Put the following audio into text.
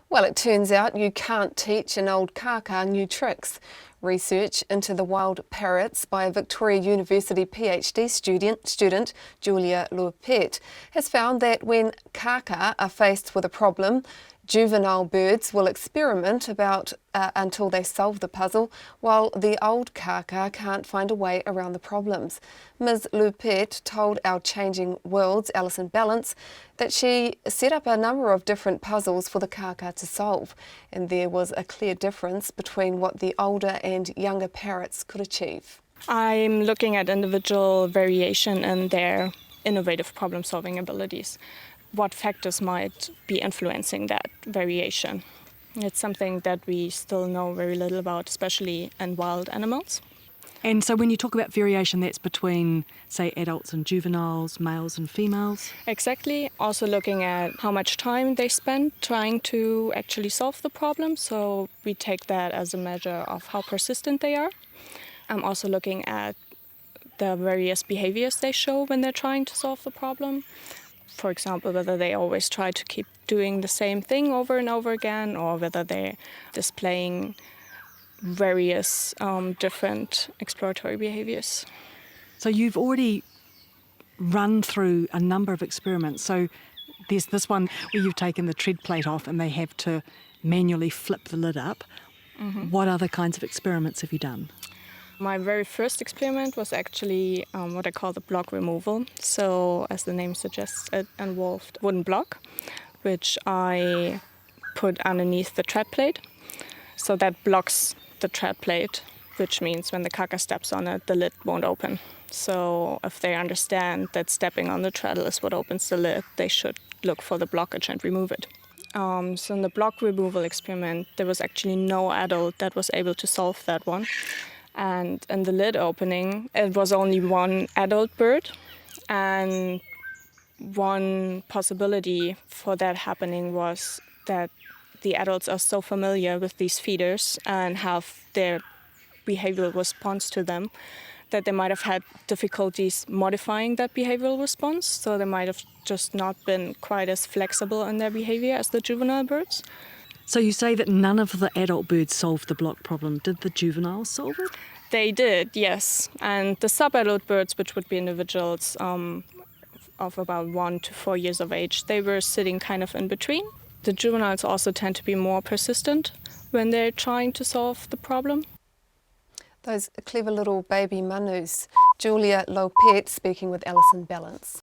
Well, it turns out you can't teach an old kaka new tricks. Research into the wild parrots by a Victoria University PhD student Julia Lupet has found that when kaka are faced with a problem, juvenile birds will experiment until they solve the puzzle, while the old kaka can't find a way around the problems. Ms. Lupet told our Changing Worlds, Alison Balance, that she set up a number of different puzzles for the kaka to solve, and there was a clear difference between what the older and younger parrots could achieve. I'm looking at individual variation in their innovative problem-solving abilities. What factors might be influencing that variation? It's something that we still know very little about, especially in wild animals. And so when you talk about variation, that's between, say, adults and juveniles, males and females? Exactly. Also looking at how much time they spend trying to actually solve the problem. So we take that as a measure of how persistent they are. I'm also looking at the various behaviors they show when they're trying to solve the problem. For example, whether they always try to keep doing the same thing over and over again, or whether they're displaying various different exploratory behaviors. So you've already run through a number of experiments. So there's this one where you've taken the tread plate off and they have to manually flip the lid up. Mm-hmm. What other kinds of experiments have you done? My very first experiment was actually what I call the block removal. So, as the name suggests, it involved a wooden block, which I put underneath the tread plate. So that blocks the tread plate, which means when the kaka steps on it, the lid won't open. So if they understand that stepping on the treadle is what opens the lid, they should look for the blockage and remove it. So in the block removal experiment, there was actually no adult that was able to solve that one. And in the lid opening, it was only one adult bird. And one possibility for that happening was that the adults are so familiar with these feeders and have their behavioral response to them that they might have had difficulties modifying that behavioral response. So they might have just not been quite as flexible in their behavior as the juvenile birds. So you say that none of the adult birds solved the block problem. Did the juveniles solve it? They did, yes. And the sub-adult birds, which would be individuals of about 1 to 4 years of age, they were sitting kind of in between. The juveniles also tend to be more persistent when they're trying to solve the problem. Those clever little baby manus. Julia Lopet speaking with Alison Balance.